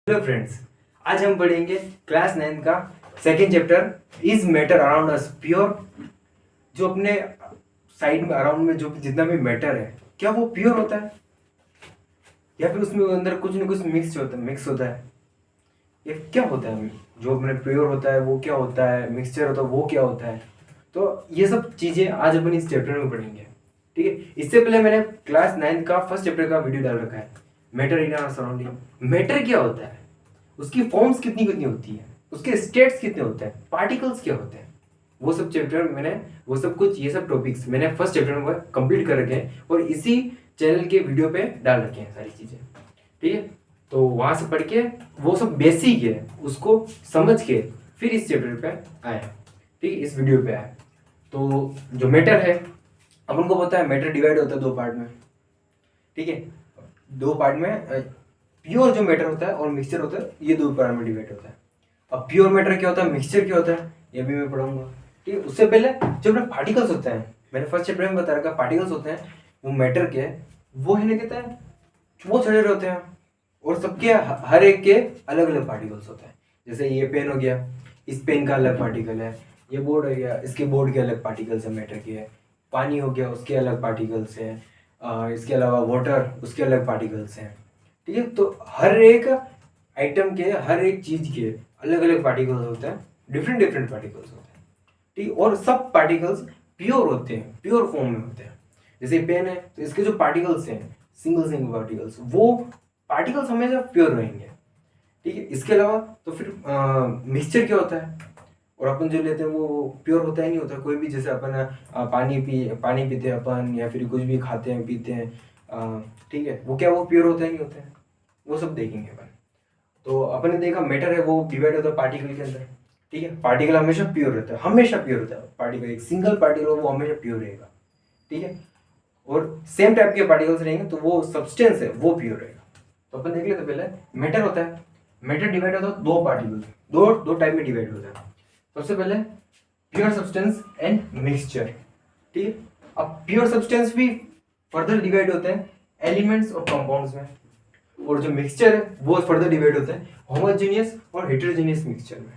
Hello friends, आज हम पढ़ेंगे क्लास 9 का second chapter is matter around us pure. जो अपने साइड में अराउंड में जो जितना भी मैटर है, क्या वो प्योर होता है या फिर उसमें अंदर कुछ न कुछ मिक्स होता है? ये क्या होता है? जो अपने प्योर होता है वो क्या होता है, मिक्सचर होता है वो क्या होता है? तो ये सब चीज़ें आज अपन इस चैप्टर में पढ़ेंगे। ठीक है, इससे पहले मैंने क्लास 9 का फर्स्ट चैप्टर का वीडियो डाल रखा है, matter in our surrounding. Matter क्या होता है, उसकी फॉर्म्स कितनी कितनी होती है, उसके स्टेट्स कितने होते हैं, पार्टिकल्स क्या होते हैं, वो सब चैप्टर मैंने वो सब कुछ ये सब टॉपिक्स मैंने फर्स्ट चैप्टर में कंप्लीट कर रखे हैं और इसी चैनल के वीडियो पे डाल रखे हैं सारी चीज़ें। ठीक है, तो वहाँ से पढ़ के वो सब बेसिक है उसको समझ के फिर इस चैप्टर पे आए। ठीक है, इस वीडियो पे आए। तो जो मैटर है, अपन को पता है मैटर डिवाइड होता है दो पार्ट में। ठीक है, दो पार्ट में प्योर जो मैटर होता है और मिक्सचर होता है, ये दो पार्ट में डिवाइड होता है। अब प्योर मैटर क्या होता है, मिक्सचर क्या होता है, ये भी मैं पढ़ाऊंगा। ठीक है, उससे पहले जो अपने पार्टिकल्स होते हैं, मैंने फर्स्ट चैप्टर में बता रखा, पार्टिकल्स होते हैं वो मैटर के, वो है ना कहता है वो छोटे होते हैं और सबके हर एक के अलग अलग पार्टिकल्स होते हैं। जैसे ये पेन हो गया, इस पेन का अलग पार्टिकल है। ये बोर्ड हो गया, इसके बोर्ड के अलग पार्टिकल्स है मैटर के। पानी हो गया, उसके अलग पार्टिकल्स हैं। इसके अलावा वाटर, उसके अलग पार्टिकल्स हैं। ठीक है, तो हर एक आइटम के, हर एक चीज के अलग अलग पार्टिकल्स होते हैं, डिफरेंट डिफरेंट पार्टिकल्स होते हैं। ठीक है, और सब पार्टिकल्स प्योर होते हैं, प्योर फॉर्म में होते हैं। जैसे पेन है तो इसके जो पार्टिकल्स हैं, सिंगल सिंगल पार्टिकल्स, वो पार्टिकल्स हमेशा प्योर रहेंगे। ठीक है, इसके अलावा तो फिर मिक्सचर क्या होता है, और अपन जो लेते हैं वो प्योर होता ही नहीं होता कोई भी। जैसे अपन पानी पीते हैं अपन, या फिर कुछ भी खाते हैं पीते हैं, ठीक है, वो क्या वो प्योर होता ही नहीं होता है, वो सब देखेंगे अपन। तो अपन ने देखा मैटर है वो डिवाइड होता है पार्टिकल के अंदर। ठीक है, पार्टिकल हमेशा प्योर रहता है, हमेशा प्योर होता है पार्टिकल, एक सिंगल पार्टिकल वो हमेशा प्योर रहेगा। ठीक है, और सेम टाइप के पार्टिकल्स रहेंगे तो वो सब्सटेंस है वो प्योर रहेगा। तो अपन देख लेते पहले मैटर होता है। मैटर डिवाइड होता है दो पार्टिकल, दो दो टाइप में डिवाइड होता है। सबसे पहले प्योर सब्सटेंस एंड मिक्सचर। ठीक है, अब प्योर सब्सटेंस भी फर्दर डिवाइड होते हैं एलिमेंट्स और कंपाउंड्स में, और जो मिक्सचर है वो फर्दर डिवाइड होता है होमोजेनियस और हेटेरोजेनियस मिक्सचर में।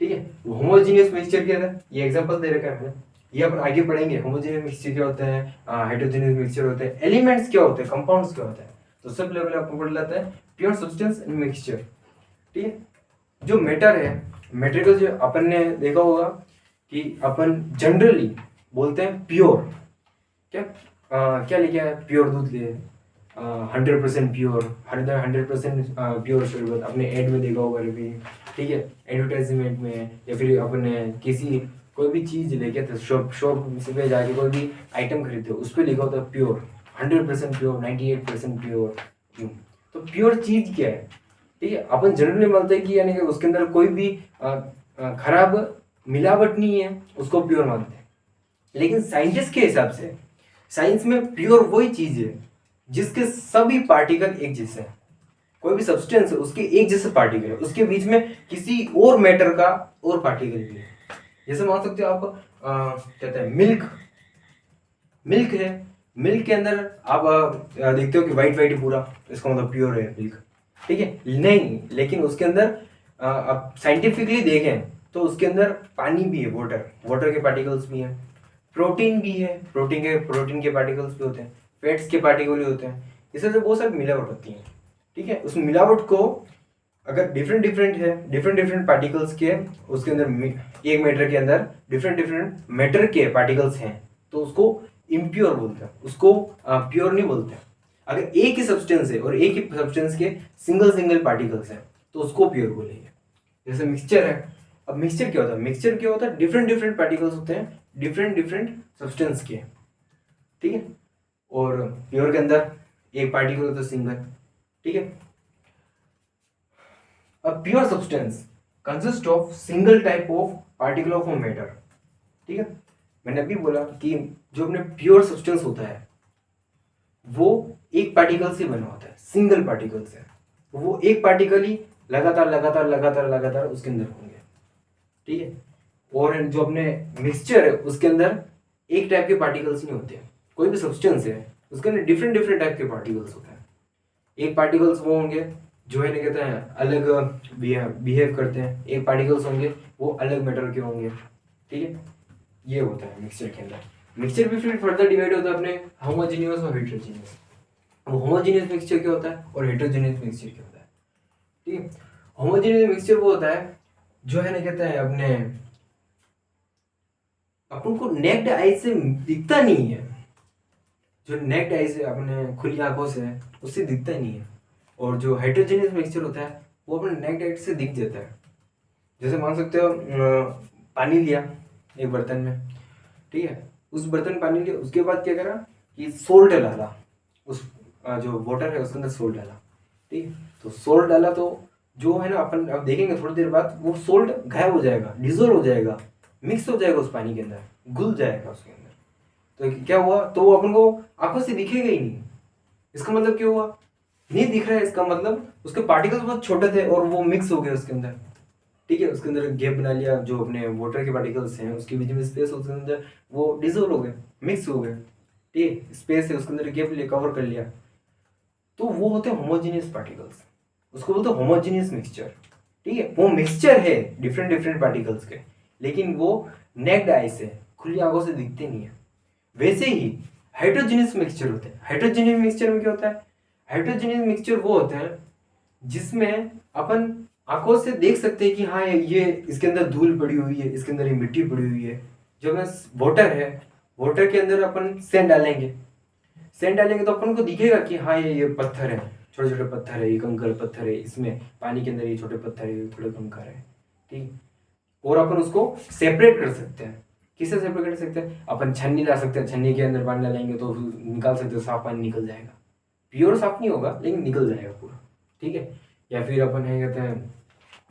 ठीक है, होमोजेनियस मिक्सचर क्या है, ये एग्जांपल दे रखा है मैंने, ये अपन आगे पढ़ेंगे। होमोजेनियस मिक्सचर क्या होता है, हेटेरोजेनियस मिक्सचर होता है, एलिमेंट्स क्या होते हैं, कंपाउंड्स क्या होता है। तो सब लेवल आपको पढ़ लेता है प्योर सब्सटेंस एंड मिक्सचर। ठीक है, जो मैटर है, मैटर को जो अपन ने देखा होगा कि अपन जनरली बोलते हैं प्योर। क्या क्या लिखा है, प्योर दूध ले, 100% प्योर, 100% प्योर शरबत, अपने एड में देखा होगा भी। ठीक है, एडवर्टाइजमेंट में, या फिर अपने किसी कोई भी चीज़ लेके तो शॉप पे जाके कोई भी आइटम खरीदते हो, उस पर लिखा होता है प्योर, 100% प्योर, 98% प्योर। क्यों? तो प्योर चीज़ क्या है? ठीक है, अपन जनरली मानते हैं कि यानी कि उसके अंदर कोई भी खराब मिलावट नहीं है, उसको प्योर मानते हैं। लेकिन साइंटिस्ट के हिसाब से, साइंस में प्योर वही चीज है जिसके सभी पार्टिकल एक जैसे हैं। कोई भी सब्सटेंस है उसके एक जैसे पार्टिकल है, उसके बीच में किसी और मैटर का और पार्टिकल भी है। जैसे मान सकते हो आप, कहते हैं मिल्क, मिल्क है, मिल्क के अंदर आप देखते हो कि वाइट वाइट पूरा, इसका मतलब प्योर है मिल्क। ठीक है, नहीं, लेकिन उसके अंदर आप साइंटिफिकली देखें तो उसके अंदर पानी भी है, वाटर, वाटर के पार्टिकल्स भी हैं, प्रोटीन भी है, प्रोटीन के पार्टिकल्स भी होते हैं, फैट्स के पार्टिकल भी होते हैं। इससे जो बहुत सारी मिलावट होती है। ठीक है, उस मिलावट को अगर डिफरेंट डिफरेंट है, डिफरेंट डिफरेंट पार्टिकल्स के, उसके अंदर एक मैटर के अंदर डिफरेंट डिफरेंट मैटर के पार्टिकल्स हैं, तो उसको इम्प्योर बोलते हैं, उसको प्योर नहीं बोलते हैं। अगर एक ही सब्सटेंस है और एक ही सब्सटेंस के सिंगल सिंगल पार्टिकल्स हैं तो उसको प्योर बोलेंगे। जैसे मिक्सचर है, अब मिक्सचर क्या होता है, मिक्सचर क्या होता है, डिफरेंट डिफरेंट पार्टिकल्स होते हैं डिफरेंट डिफरेंट सब्सटेंस के। ठीक है, और प्योर के अंदर एक पार्टिकल होता है सिंगल। ठीक है, a pure substance consists of single type of particle of a matter। ठीक है, मैंने अभी बोला कि जो अपने प्योर सब्सटेंस होता है वो एक पार्टिकल से बना होता है, सिंगल पार्टिकल से। वो एक पार्टिकल ही लगातार लगातार लगातार लगातार उसके अंदर होंगे। ठीक है, और जो अपने मिक्सचर है उसके अंदर एक टाइप के पार्टिकल्स नहीं होते हैं। कोई भी सब्सटेंस है उसके अंदर डिफरेंट डिफरेंट टाइप के पार्टिकल्स होते हैं। एक पार्टिकल्स वो होंगे जो है ना कहते हैं अलग बिहेव करते हैं, एक पार्टिकल्स होंगे वो अलग मैटर के होंगे, ठीक है। ये होता है मिक्सचर के अंदर। मिक्सचर भी फिर फर्दर डिवाइड होता है अपने होमोजीनियस और हेटेरोजीनियस। वो होमोजीनियस मिक्सचर क्या होता है और हेटेरोजीनियस मिक्सचर क्या होता है, ठीक है। होमोजीनियस मिक्सचर वो होता है जो है ना कहते हैं अपने अपन को नेक्ड आई से दिखता नहीं है, जो नेक्ड आई से अपने खुली आंखों से उससे दिखता ही नहीं है। और जो हेटेरोजेनियस मिक्सचर होता है वो अपने नेक्ड आई से दिख जाता है। जैसे मान सकते हो पानी लिया एक बर्तन में, ठीक है, उस बर्तन में पानी लिया, उसके बाद क्या करा कि सोल्ट डाला, उस जो वाटर है उसके अंदर सोल्ट डाला, ठीक है। तो सोल्ट डाला तो जो है ना अपन अब देखेंगे थोड़ी देर बाद वो सोल्ट गायब हो जाएगा, डिजोल्व हो जाएगा, मिक्स हो जाएगा उस पानी के अंदर, घुल जाएगा उसके अंदर। तो क्या हुआ, तो वो अपन को आंखों से दिखेगा ही नहीं। इसका मतलब क्या हुआ, नहीं दिख रहा है, इसका मतलब उसके पार्टिकल्स बहुत छोटे थे और वो मिक्स हो गए उसके अंदर, ठीक है। उसके अंदर गैप बना लिया, जो अपने वाटर के पार्टिकल्स हैं उसके बीच में स्पेस, उसके अंदर वो डिजोल्व हो गए, मिक्स हो गए, ठीक है। स्पेस है उसके अंदर, गैप ले कवर कर लिया, तो वो होते हैं होमोजीनियस पार्टिकल्स, उसको बोलते हैं होमोजीनियस मिक्सचर, ठीक है। वो मिक्सचर है डिफरेंट डिफरेंट पार्टिकल्स के, लेकिन वो नेक्ड आई से खुली आंखों से दिखते नहीं है। वैसे ही हाइड्रोजीनियस मिक्सचर होते हैं। हाइड्रोजीनियस मिक्सचर में क्या होता है, हाइड्रोजीनियस मिक्सचर वो होते हैं जिसमें अपन आंखों से देख सकते हैं कि हाँ ये इसके अंदर धूल पड़ी हुई है, इसके अंदर ये मिट्टी पड़ी हुई है। जब मैं वाटर है, वाटर के अंदर अपन सैंड डालेंगे, सैंड डालेंगे तो अपन को दिखेगा कि हाँ ये पत्थर है, छोटे छोटे पत्थर है, ये कंकड़ पत्थर है, इसमें पानी के अंदर ये छोटे पत्थर है, ये थोड़े कंकड़ है, ठीक। और अपन उसको सेपरेट कर सकते हैं। किससे सेपरेट कर सकते हैं, अपन छन्नी ला सकते हैं, छन्नी के अंदर पानी डालेंगे तो निकाल सकते हैं, साफ पानी निकल जाएगा। प्योर साफ नहीं होगा लेकिन निकल जाएगा पूरा, ठीक है। या फिर अपन है कहते हैं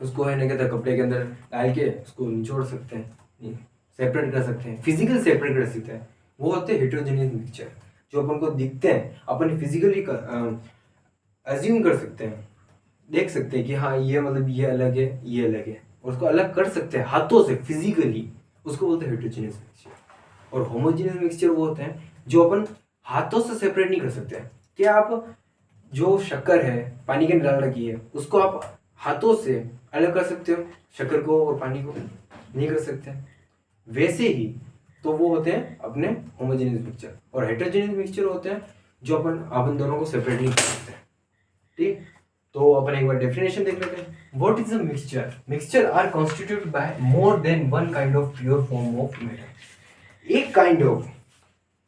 उसको है ना कहते हैं कपड़े के अंदर डाल के उसको निचोड़ सकते हैं, सेपरेट कर सकते हैं, फिजिकल सेपरेट कर सकते हैं। वो होते हैं हेटेरोजेनियस मिक्सचर, जो अपन को दिखते हैं, अपन फिजिकली अज्यूम कर सकते हैं, देख सकते हैं कि हाँ ये मतलब ये अलग है, ये अलग है, उसको अलग कर सकते हैं हाथों से फिजिकली, उसको बोलते हैं हेटेरोजेनियस मिक्सचर। और होमोजेनियस मिक्सचर वो होते हैं जो अपन हाथों से सेपरेट नहीं कर सकते हैं। क्या आप जो शक्कर है पानी के अंदर डाल रखी है उसको आप हाथों से अलग कर सकते हो, शक्कर को और पानी को नहीं कर सकते। वैसे ही तो वो होते हैं अपने होमोजेनियस मिक्सचर। और हेटेरोजेनियस मिक्सचर होते हैं जो अपन अपन दोनों को सेपरेट नहीं कर सकते, ठीक। तो अपन एक बार डेफिनेशन देख लेते हैं। What is a mixture? Mixture are constituted by more than one kind of pure form of matter. एक काइंड ऑफ,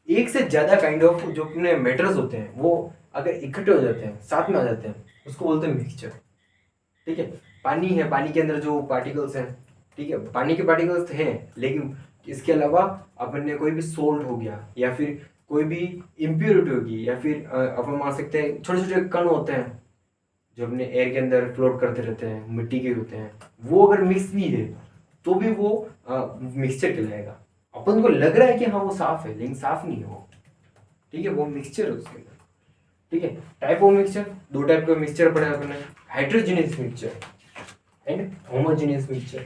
एक से ज्यादा काइंड ऑफ जो अपने मैटर्स होते हैं वो अगर इकट्ठे हो जाते हैं, साथ में आ जाते हैं, उसको बोलते हैं मिक्सचर, ठीक है। पानी है, पानी के अंदर जो पार्टिकल्स हैं, ठीक है, पानी के पार्टिकल्स हैं, लेकिन इसके अलावा अपन ने कोई भी सोल्ट हो गया या फिर कोई भी इम्प्योरिटी होगी, या फिर अपन मान सकते हैं छोटे छोटे कण होते हैं जो अपने एयर के अंदर फ्लोट करते रहते हैं, मिट्टी के होते हैं, वो अगर मिक्स भी है तो भी वो मिक्सचर कहलाएगा। अपन को लग रहा है कि हाँ वो साफ है लेकिन साफ नहीं है वो, ठीक है, वो मिक्सचर है उसके अंदर, ठीक है। टाइप ऑफ मिक्सचर, दो टाइप का मिक्सचर पढ़ा है अपने, हाइड्रोजीनियस mixture and homogeneous mixture.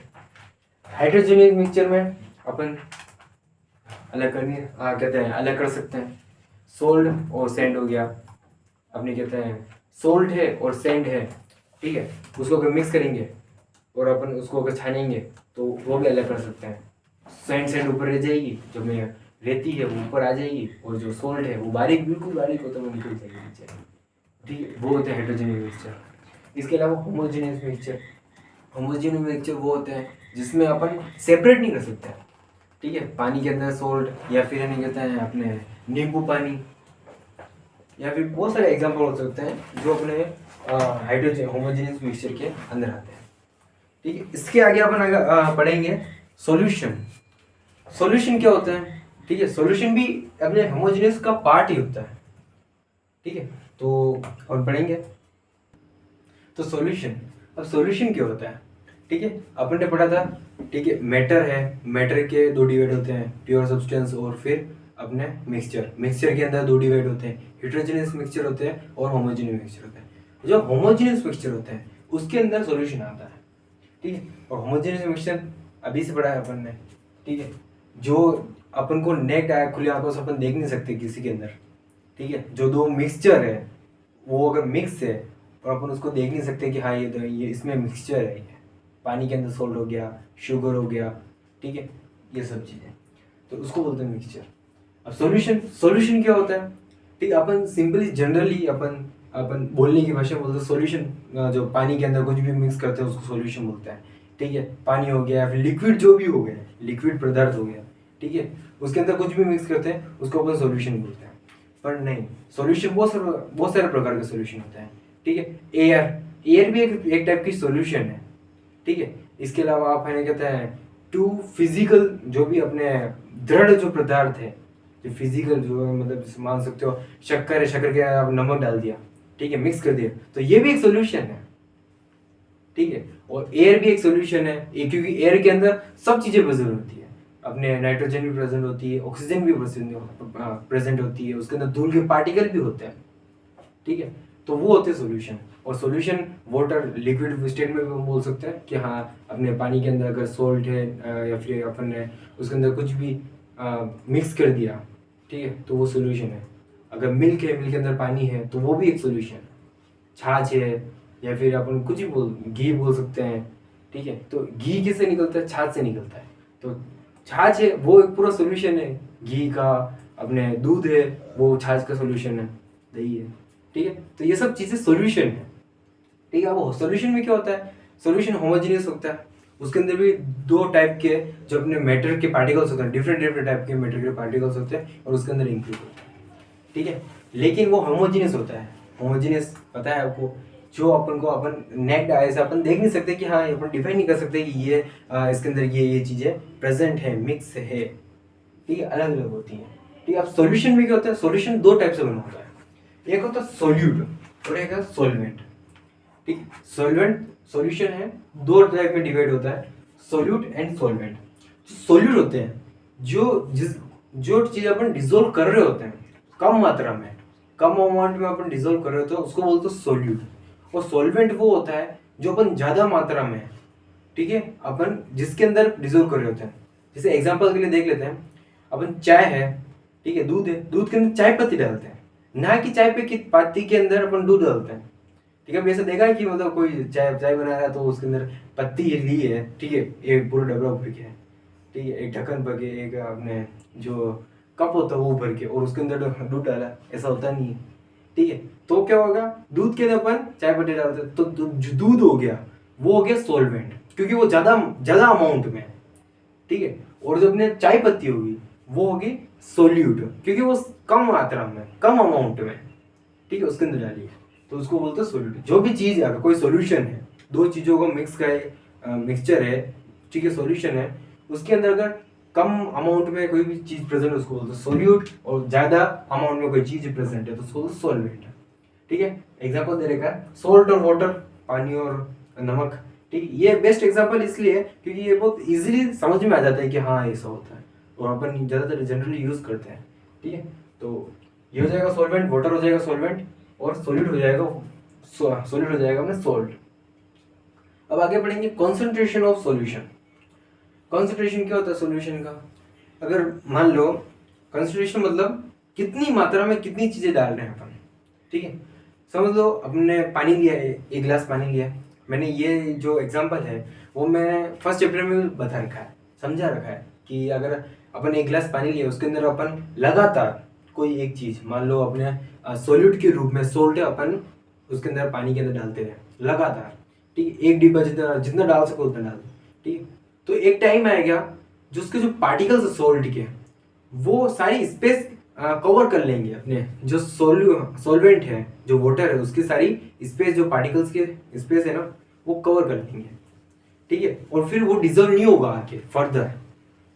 हाइड्रोजीनियस mixture में अपन अलग करनी कहते हैं अलग कर सकते हैं, सोल्ट और सैंड हो गया, अपने कहते हैं सोल्ट है और सैंड है, ठीक है, उसको अगर मिक्स करेंगे और अपन उसको अगर छानेंगे तो वो भी अलग कर सकते हैं। सैंड सैंड ऊपर रह जाएगी, जो में रेती है वो ऊपर आ जाएगी, और जो सोल्ट है वो बारीक बिल्कुल बारीक होता है वो निकल जाएगी नीचे, ठीक है। वो होते हैं हेटेरोजेनियस मिक्सचर। इसके अलावा होमोजेनियस मिक्सचर, होमोजेनियस मिक्सचर वो होते हैं जिसमें अपन सेपरेट नहीं कर सकते, ठीक है। पानी के अंदर सोल्ट, या फिर नहीं कहते हैं अपने नींबू पानी, या फिर बहुत सारे एग्जाम्पल हो सकते हैं जो अपने हाइड्रोजन होमोजेनियस मिक्सचर के अंदर आते हैं, ठीक है। इसके आगे अपन पढ़ेंगे सॉल्यूशन। सॉल्यूशन क्या होता है, ठीक है, सॉल्यूशन भी अपने होमोजेनियस का पार्ट ही होता है, ठीक है। तो और पढ़ेंगे तो सॉल्यूशन, अब सॉल्यूशन क्या होता है, ठीक है, अपन ने पढ़ा था, ठीक है। मैटर है, मैटर के दो डिवाइड होते हैं, प्योर सब्सटेंस और फिर अपने मिक्सचर, मिक्सचर के अंदर दो डिवाइड होते हैं, हेटेरोजेनियस मिक्सचर होते हैं और होमोजेनियस मिक्सचर होते हैं। जो होमोजेनियस मिक्सचर होते हैं उसके अंदर सॉल्यूशन आता है, ठीक है। और होमोजेनियस मिक्सचर अभी से पढ़ा है अपन ने, ठीक है, जो अपन को नेक्ड आया खुली आंखों से अपन देख नहीं सकते किसी के अंदर, ठीक है। जो दो मिक्सचर है वो अगर मिक्स है और अपन उसको देख नहीं सकते कि हाँ ये इसमें मिक्सचर है, ये पानी के अंदर सोल्ट हो गया, शुगर हो गया, ठीक है, ये सब चीज़ें, तो उसको बोलते हैं मिक्सचर। अब सॉल्यूशन क्या होता है, ठीक है, अपन सिंपली जनरली अपन बोलने की भाषा में बोलते हैं सॉल्यूशन, जो पानी के अंदर कुछ भी मिक्स करते हैं उसको सॉल्यूशन बोलते हैं, ठीक है, पानी हो गया, फिर लिक्विड जो भी हो गया, लिक्विड पदार्थ हो गया, ठीक है, उसके अंदर कुछ भी मिक्स करते हैं उसको अपन सॉल्यूशन बोलते हैं। पर नहीं, सॉल्यूशन बहुत सारे प्रकार के सॉल्यूशन होते हैं, ठीक है। एयर भी एक टाइप की सॉल्यूशन है, ठीक है। इसके अलावा आप है कहते हैं टू फिजिकल, जो भी अपने दृढ़ जो पदार्थ है, जो फिजिकल जो है, मतलब मान सकते हो शक्कर है, शक्कर के आप नमक डाल दिया, ठीक है, मिक्स कर दिया, तो ये भी एक सॉल्यूशन है, ठीक है। और एयर भी एक सॉल्यूशन है, क्योंकि एयर के अंदर सब चीजें प्रेजेंट होती है, अपने नाइट्रोजन भी प्रेजेंट होती है, ऑक्सीजन भी प्रेजेंट होती है, उसके अंदर धूल के पार्टिकल भी होते हैं, ठीक है, तो वो होते हैं सॉल्यूशन। और सॉल्यूशन वाटर लिक्विड स्टेट में भी हम बोल सकते हैं कि हाँ अपने पानी के अंदर अगर सोल्ट है या फिर अपन ने उसके अंदर कुछ भी मिक्स कर दिया, ठीक है, तो वो सॉल्यूशन है। अगर मिल्क है, मिल्क के अंदर पानी है, तो वो भी एक सॉल्यूशन है। छाछ है, या फिर अपन कुछ भी घी बोल सकते हैं, ठीक है, तो घी किससे निकलता है, छाछ से निकलता है, तो छाछ है वो एक पूरा सॉल्यूशन है घी का। अपने दूध है वो छाछ का सॉल्यूशन है, दही है, ठीक है, तो ये सब चीजें सॉल्यूशन है, ठीक है। वो सॉल्यूशन में क्या होता है, सॉल्यूशन होमोजेनियस होता है, उसके अंदर भी दो टाइप के जो अपने मैटर के पार्टिकल्स होते हैं, डिफरेंट टाइप के मैटर के पार्टिकल्स होते हैं और उसके अंदर इंक्लूड होता है, ठीक है, लेकिन वो होमोजेनियस होता है। होमोजेनियस पता है आपको, जो अपन को अपन नेक्ड आए से अपन देख नहीं सकते कि हाँ अपन डिफाइन नहीं कर सकते कि ये इसके अंदर ये चीजें प्रेजेंट है, मिक्स है, ठीक है, अलग अलग होती हैं, ठीक है। अब सॉल्यूशन में क्या होता है, सॉल्यूशन दो टाइप से बना होता है, एक होता है सोल्यूट और एक है सॉल्वेंट, ठीक। सॉल्वेंट सॉल्यूशन है, दो टाइप में डिवाइड होता है, सोल्यूट एंड सॉल्वेंट। सोल्यूट होते हैं जो चीज अपन डिसोल्व कर रहे होते हैं कम मात्रा में, कम अमाउंट में अपन डिसोल्व कर रहे होते हैं, उसको बोलते हैं सोल्यूट। और सॉल्वेंट वो होता है जो अपन ज्यादा मात्रा में, ठीक है, अपन जिसके अंदर डिसोल्व कर रहे होते हैं। जैसे एग्जांपल के लिए देख लेते हैं, अपन चाय है, ठीक है, दूध है, दूध के अंदर चाय पत्ती डालते हैं, ना कि चाय पे की पत्ती के अंदर अपन दूध डालते हैं, ठीक है। ऐसा देखा है कि मतलब कोई चाय बना रहा है तो उसके अंदर पत्ती ली है, ठीक है, एक पूरा डबरा भर के, ठीक है, एक ढक्कन भर के, एक अपने जो कप होता है वो भर के, और उसके अंदर दूध डाला, ऐसा होता नहीं है, ठीक है। तो क्या होगा, दूध के अंदर अपन चाय पत्ती डालते हैं, तो जो दूध हो गया वो हो गया सॉल्वेंट, क्योंकि वो ज्यादा अमाउंट में, ठीक है। और जो अपने चाय पत्ती होगी वो होगी सोल्यूट, क्योंकि वो कम मात्रा में, कम अमाउंट में, ठीक है, उसके अंदर डाली है, तो उसको बोलते हैं सोल्यूट। जो भी चीज है, अगर कोई सॉल्यूशन है, दो चीजों को मिक्स का मिक्सचर है, ठीक है, सॉल्यूशन है, उसके अंदर अगर कम अमाउंट में कोई भी चीज प्रेजेंट है उसको बोलते हैं सोल्यूट, और ज्यादा अमाउंट में कोई चीज प्रेजेंट है तो उसको बोलते हैं सॉल्वेंट, ठीक है। एग्जांपल दे रखा है सोल्ट और वाटर, पानी और नमक, ठीक है। ये बेस्ट एग्जांपल इसलिए है क्योंकि ये बहुत इजीली समझ में आ जाता है कि हाँ ऐसा होता है, और अपन ज्यादातर जनरली यूज करते हैं, ठीक है। तो ये हो जाएगा सॉल्वेंट, वाटर हो जाएगा सॉल्वेंट, और सॉलिड हो जाएगा अपना सॉल्ट। अब आगे बढ़ेंगे कॉन्सेंट्रेशन ऑफ सॉल्यूशन। कॉन्सेंट्रेशन क्या होता है सॉल्यूशन का, अगर मान लो कॉन्सेंट्रेशन मतलब कितनी मात्रा में कितनी चीजें डाल रहे हैं अपन, ठीक है। समझ लो अपने पानी लिया है, एक गिलास पानी लिया, मैंने ये जो एग्जांपल है वो मैं फर्स्ट चैप्टर में बता रखा है, समझा रखा है कि अगर अपन एक गिलास पानी लिया उसके अंदर अपन लगातार कोई एक चीज, मान लो अपने सोल्यूट के रूप में सोल्ट अपन उसके अंदर पानी के अंदर डालते रहे लगातार, ठीक है, एक डिब्बा जितना डाल सको उतना डाल, ठीक है। तो एक टाइम आएगा जो उसके जो पार्टिकल्स सोल्ट के वो सारी स्पेस कवर कर लेंगे, अपने जो सॉल्वेंट है, जो वाटर है, उसकी सारी स्पेस, जो पार्टिकल्स के स्पेस है ना, वो कवर कर लेंगे, ठीक है। और फिर वो डिजोल्व नहीं होगा आगे फर्दर,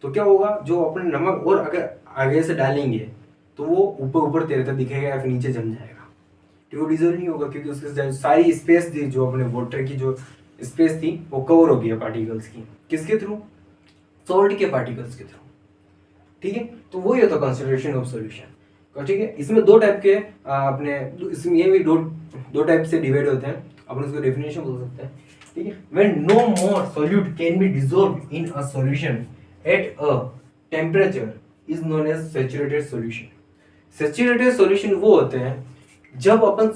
तो क्या होगा, जो अपने नमक और अगर आगे से डालेंगे तो वो ऊपर तैरता दिखेगा या फिर नीचे जम जाएगा, तो वो डिजोल्व नहीं होगा, क्योंकि उसकी सारी स्पेस थी, जो अपने वाटर की जो स्पेस थी वो कवर हो गई पार्टिकल्स की, किसके थ्रू, सॉल्ट के पार्टिकल्स के थ्रू, ठीक है। तो वही होता है कंसंट्रेशन ऑफ सॉल्यूशन, ठीक है। इसमें दो टाइप के अपने इसमें ये भी दो टाइप से डिवाइड होते हैं, अपन उसको डेफिनेशन बोल सकते हैं, ठीक है। When no more solute can be dissolved in a solution at a temperature is known as saturated solution. Saturated solution वो होते हैं जब अपन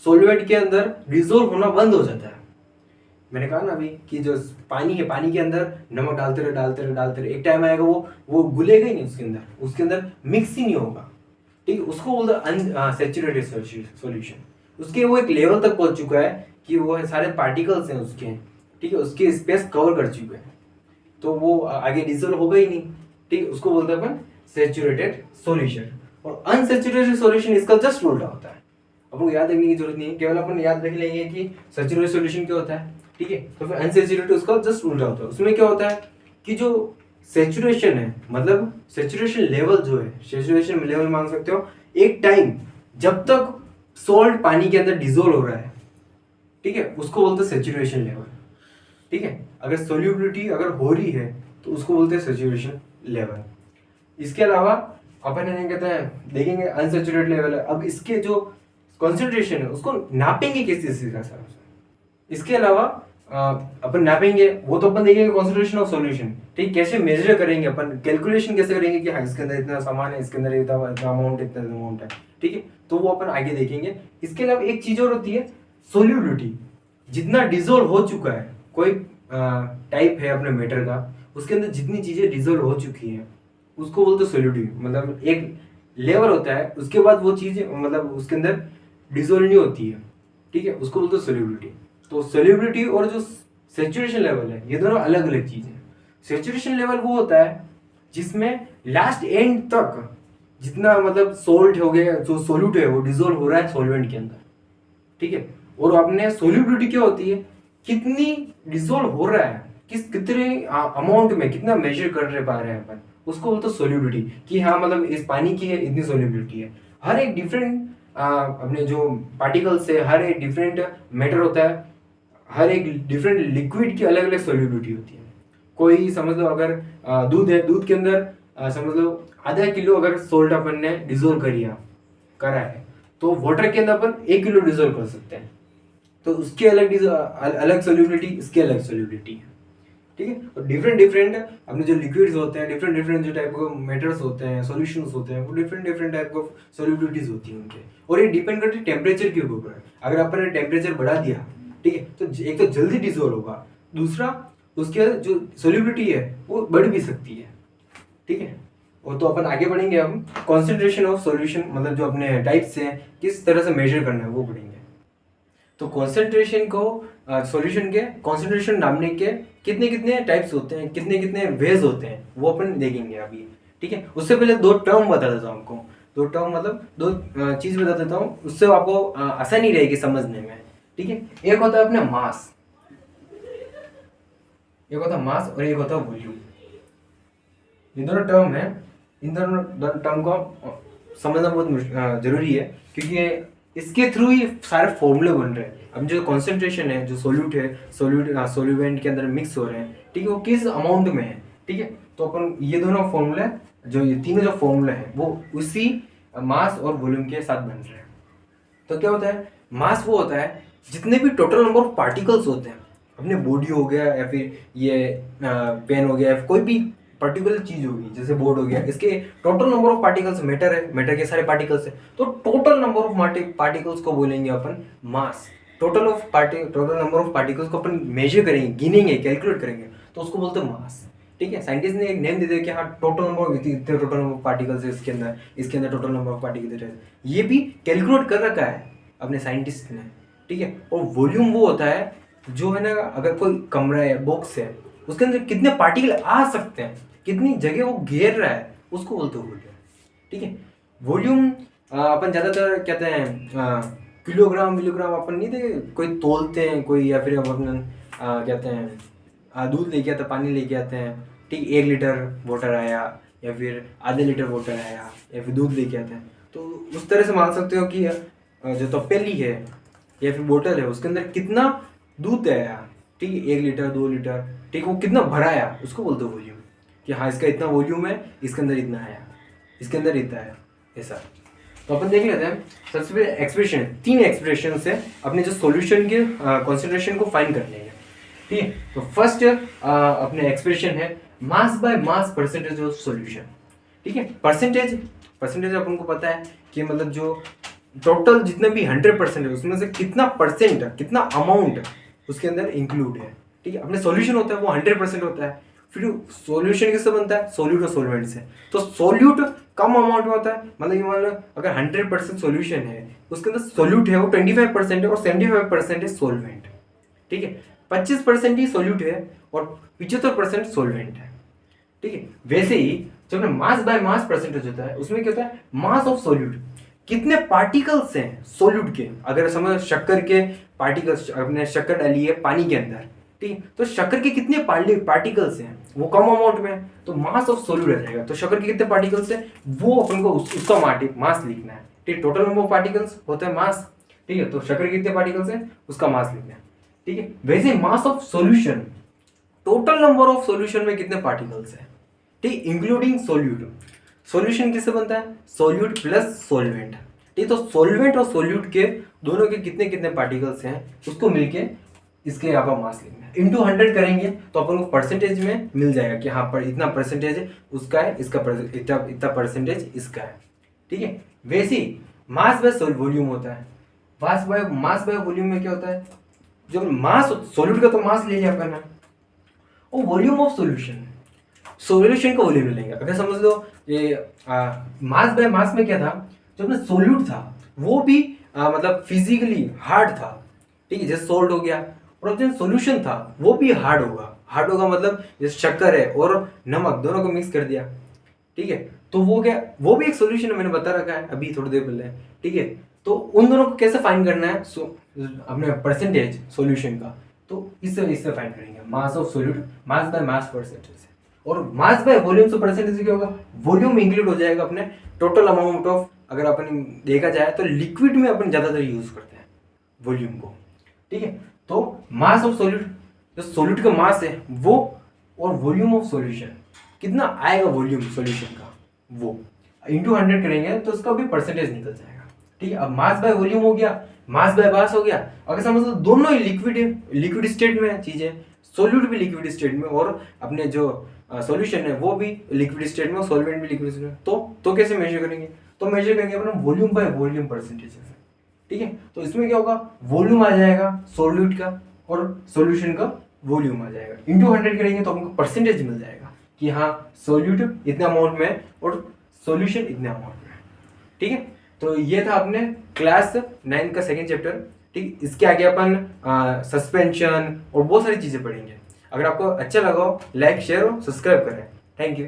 सॉल्वेंट के अंदर डिजोल्व होना बंद हो जाता है। मैंने कहा ना अभी कि जो पानी है, पानी के अंदर नमक डालते रहे डालते रहे डालते रहे, एक टाइम आएगा वो घुलेगा ही नहीं उसके अंदर मिक्स ही नहीं होगा। ठीक है, उसको बोलते हैं अनसैचुरेटेड सॉल्यूशन। उसके वो एक लेवल तक पहुंच चुका है कि वो सारे पार्टिकल्स हैं उसके, ठीक है, उसके स्पेस कवर कर चुके हैं, तो वो आगे डिसॉल्व होगा ही नहीं। ठीक है, उसको बोलते हैं अपन सैचुरेटेड सॉल्यूशन। और अनसैचुरेटेड सॉल्यूशन इसका जस्ट उल्टा होता है। अपन को याद रखने की जरूरत नहीं है, केवल अपन याद रख लेंगे कि सैचुरेटेड सॉल्यूशन क्या होता है। ठीक है, तो फिर अनसैचुरेटेड उसका जस्ट उल्टा होता है। उसमें क्या होता है कि जो सैचुरेशन है, मतलब सैचुरेशन लेवल जो है, सैचुरेशन लेवल मान सकते हो एक टाइम जब तक सॉल्ट पानी के अंदर डिसॉल्व हो रहा है, ठीक है, उसको बोलते हैं सैचुरेशन लेवल। ठीक है, अगर सोल्यूबिलिटी अगर हो रही है तो उसको बोलते हैं सैचुरेशन लेवल। इसके अलावा अपन ये कहते हैं देखेंगे अनसैचुरेटेड लेवल है। अब इसके जो कॉन्सेंट्रेशन है उसको नापेंगे किस चीज के साथ। इसके अलावा अपन नापेंगे वो तो अपन देखेंगे कॉन्सेंट्रेशन ऑफ सॉल्यूशन। ठीक, कैसे मेजर करेंगे अपन, कैलकुलेशन कैसे करेंगे कि हाँ इसके अंदर इतना सामान है, इसके अंदर इतना अमाउंट इतना अमाउंट है। ठीक है, तो वो अपन आगे देखेंगे। इसके अलावा एक चीज और होती है सोल्यूबिलिटी। जितना डिसॉल्व हो चुका है कोई टाइप है अपने मैटर का, उसके अंदर जितनी चीजें डिसॉल्व हो चुकी हैं उसको बोलते हैं सोल्यूबिलिटी। मतलब एक लेवल होता है, उसके बाद वो चीज मतलब उसके अंदर डिसॉल्व नहीं होती है। ठीक है, उसको बोलते हैं सोल्यूबिलिटी। तो सोल्यूबिलिटी और जो सैचुरेशन लेवल है ये दोनों अलग अलग चीज है। सैचुरेशन लेवल वो होता है जिसमें लास्ट एंड तक जितना मतलब सोल्ट हो गया, जो सोल्यूट है वो डिसॉल्व हो रहा है सॉल्वेंट के अंदर। ठीक है, और आपने सोल्यूबिलिटी क्या होती है, कितनी डिसॉल्व हो रहा है, कितने अमाउंट में कितना मेजर कर पा रहे हैं अपन, उसको बोलते हैं सोल्यूबिलिटी। कि हाँ मतलब इस पानी की है इतनी सोल्यूबिलिटी है। हर एक डिफरेंट अपने जो पार्टिकल्स है, हर एक डिफरेंट मैटर होता है, हर एक डिफरेंट लिक्विड की अलग अलग सोल्यूबिलिटी होती है। कोई समझ लो अगर दूध है, दूध के अंदर समझ लो आधा किलो अगर सोल्ट अपन ने डिसॉल्व करा है, तो वाटर के अंदर अपन 1 किलो डिसॉल्व कर सकते हैं। तो उसकी अलग सोल्यूबिलिटी, इसकी अलग सोल्यूबिलिटी है। ठीक है, और डिफरेंट डिफरेंट अपने जो लिक्विड्स होते हैं, डिफरेंट डिफरेंट जो टाइप के मेटल्स होते हैं, सॉल्यूशंस होते हैं, वो डिफरेंट डिफरेंट टाइप ऑफ सोल्यूबिलिटीज होती हैं उनके। और ये डिपेंड करती है टेम्परेचर के ऊपर। अगर अपन ने टेम्परेचर बढ़ा दिया, ठीक है, तो एक तो जल्दी डिसॉल्व होगा, दूसरा उसके जो सोल्यूबिलिटी है वो बढ़ भी सकती है। ठीक है, और तो अपन आगे बढ़ेंगे, हम कॉन्सेंट्रेशन ऑफ सॉल्यूशन मतलब जो अपने टाइप्स हैं किस तरह से मेजर करना है वो पढ़ेंगे। तो कॉन्सेंट्रेशन को सॉल्यूशन के कॉन्सेंट्रेशन नापने के कितने कितने टाइप्स होते हैं, कितने कितने वेज होते हैं, वो अपन देखेंगे अभी। ठीक है, उससे पहले 2 टर्म बता देता हूँ आपको। 2 टर्म मतलब 2 चीज बता देता हूँ, उससे आपको आसानी रहेगी समझने में। ठीक है, एक होता है अपने मास, एक होता है मास और एक होता है वॉल्यूम। ये दोनों टर्म है, इन दोनों टर्म को समझना बहुत जरूरी है, क्योंकि इसके थ्रू ही सारे फॉर्मूले बन रहे हैं। अब जो कॉन्सेंट्रेशन है, जो सोल्यूट है, सोल्यूवेंट के अंदर मिक्स हो रहे हैं, ठीक है, वो किस अमाउंट में है। ठीक है, तो अपन ये दोनों फॉर्मूले, जो ये तीनों जो फॉर्मूले हैं वो उसी मास और वॉल्यूम के साथ बन रहे हैं। तो क्या होता है, मास वो होता है जितने भी टोटल नंबर ऑफ पार्टिकल्स होते हैं, अपने बॉडी हो गया या फिर ये पेन हो गया, कोई भी पर्टिकुलर चीज होगी जैसे बोर्ड हो गया, इसके total number of particles, matter है, मैटर के सारे पार्टिकल्स है, तो टोटल नंबर ऑफ पार्टिकल्स को बोलेंगे अपन मास। टोटल नंबर ऑफ पार्टिकल्स को अपन मेजर करेंगे, गिनेंगे, कैलकुलेट करेंगे, तो उसको बोलते हैं मास। ठीक है, साइंटिस्ट ने एक नेम दे दिया कि हाँ टोटल नंबर इतने टोटल नंबर ऑफ पार्टिकल्स है इसके अंदर टोटल नंबर ऑफ पार्टिकल्स है, ये भी कैलकुलेट कर रखा है अपने साइंटिस्ट ने। ठीक है, और वॉल्यूम वो होता है जो है ना, अगर कोई कमरा है, बॉक्स है, उसके अंदर कितने पार्टिकल आ सकते हैं, कितनी जगह वो घेर रहा है, उसको बोलते हैं वॉल्यूम। ठीक है, वॉल्यूम अपन ज्यादातर कहते हैं किलोग्राम अपन नहीं देखे, कोई तोलते हैं कोई, या फिर अपन कहते हैं दूध लेके आते, पानी लेके आते हैं, ठीक, 1 लीटर वाटर आया या फिर आधे लीटर वाटर आया या फिर दूध लेके आते हैं, तो उस तरह से मान सकते हो कि जो तपेली है या फिर बोतल है उसके अंदर कितना दूध आया, ठीक है, 1 लीटर 2 लीटर, ठीक, वो कितना भरा आया, उसको बोलते हो वॉल्यूम। कि हाँ इसका इतना वॉल्यूम है, इसके अंदर इतना आया, इसके अंदर इतना है, ऐसा। तो अपन देख लेते हैं सबसे पहले एक्सप्रेशन, 3 एक्सप्रेशन से अपने जो सॉल्यूशन के कॉन्सेंट्रेशन को फाइंड कर लेंगे। ठीक है, तो फर्स्ट अपने एक्सप्रेशन है mass by mass percentage of solution. ठीक है, परसेंटेज अपन को पता है कि मतलब जो टोटल जितने भी 100% है उसमें से कितना परसेंट, कितना अमाउंट उसके अंदर इंक्लूड है। ठीक है, अपने सॉल्यूशन होता है वो 100% होता है। फिर सॉल्यूशन किससे बनता है? सॉल्यूट और सॉल्वेंट से। तो सॉल्यूट कम अमाउंट में होता है, मतलब ये मान लो अगर 100% सॉल्यूशन है उसके अंदर सॉल्यूट है वो 25% है और 75% है सॉल्वेंट। ठीक है, 25% ही सॉल्यूट है और 75% सॉल्वेंट है। ठीक है, वैसे ही जब मास बाय मास परसेंटेज होता है उसमें क्या होता है? मास ऑफ सॉल्यूट, कितने पार्टिकल्स हैं सॉल्यूट के। अगर समझ शक्कर के पार्टिकल्स, अपने शक्कर डाली है पानी के अंदर, ठीक है, तो शक्कर के कितने पार्टिकल्स हैं वो कम अमाउंट में है, तो मास ऑफ सॉल्यूट आ जाएगा। तो शक्कर के कितने पार्टिकल्स हैं वो अपन को उसका मास लिखना है। ठीक, टोटल नंबर ऑफ पार्टिकल्स होता है मास। ठीक है, तो शक्कर के कितने पार्टिकल्स हैं उसका मास लिखना है। ठीक है, वैसे mass of solution, total number of solution में कितने पार्टिकल्स हैं, ठीक, इंक्लूडिंग सोल्यूट। सॉल्यूशन किससे बनता है? Solute plus solvent. ठीक, तो सोलवेंट और सोल्यूट के दोनों के कितने कितने पार्टिकल्स हैं उसको मिलके इसके यहाँ पर मास लिखना है। इंटू 100 करेंगे तो अपन को परसेंटेज में मिल जाएगा कि हाँ पर इतना परसेंटेज उसका है, इसका इतना परसेंटेज इसका है। ठीक है, वैसे ही मास बाय वॉल्यूम होता है। मास बाय वॉल्यूम में क्या होता है? जो मास सोल्यूट का तो मास ले लिया अपन ने, और वॉल्यूम ऑफ सॉल्यूशन, सॉल्यूशन का वॉल्यूम लेंगे। अगर समझ लो ये मास बाय मास में क्या था? जो अपना सोल्यूट था वो भी मतलब फिजिकली हार्ड था। ठीक है, जैसे सोल्ट हो गया, और जो सॉल्यूशन था वो भी हार्ड होगा। हार्ड होगा मतलब जैसे शक्कर है और नमक दोनों को मिक्स कर दिया, ठीक है, तो वो क्या, वो भी एक सॉल्यूशन है, मैंने बता रखा है अभी थोड़ी देर पहले। ठीक है, तो उन दोनों को कैसे फाइंड करना है? अपने परसेंटेज सॉल्यूशन का, तो इससे फाइंड करेंगे mass of solute, mass by mass percentage. और मास बाय वॉल्यूम से परसेंटेज क्या होगा? वॉल्यूम इंक्लूड हो जाएगा अपने टोटल अमाउंट ऑफ। अगर अपन देखा जाए तो लिक्विड में अपन ज्यादातर यूज करते हैं वॉल्यूम को। ठीक है, तो मास ऑफ सोल्यूट, जो सोल्यूट का मास है वो, और वॉल्यूम ऑफ सॉल्यूशन कितना आएगा वॉल्यूम सॉल्यूशन का, वो इंटू 100 करेंगे तो उसका भी परसेंटेज निकल जाएगा। ठीक है, अब मास बाय वॉल्यूम हो गया, मास बाय मास हो गया। अगर समझ लो दोनों ही लिक्विड स्टेट में है चीजें, सोल्यूट भी लिक्विड स्टेट में और अपने जो सॉल्यूशन है वो भी लिक्विड स्टेट में, सॉल्वेंट भी लिक्विड स्टेट में, तो कैसे मेजर करेंगे? तो मेजर करेंगे upon volume by volume percentage से। ठीक है, तो इसमें क्या होगा? वॉल्यूम आ जाएगा सॉल्यूट का और सॉल्यूशन का वॉल्यूम आ जाएगा, इंटू 100 करेंगे तो हमको परसेंटेज मिल जाएगा कि हाँ सॉल्यूट इतने अमाउंट में और सॉल्यूशन इतने अमाउंट में। ठीक है, तो ये था अपने क्लास 9 का सेकंड चैप्टर। ठीक, इसके आगे अपन सस्पेंशन और बहुत सारी चीजें पढ़ेंगे। अगर आपको अच्छा लगा हो लाइक शेयर और सब्सक्राइब करें। Thank you.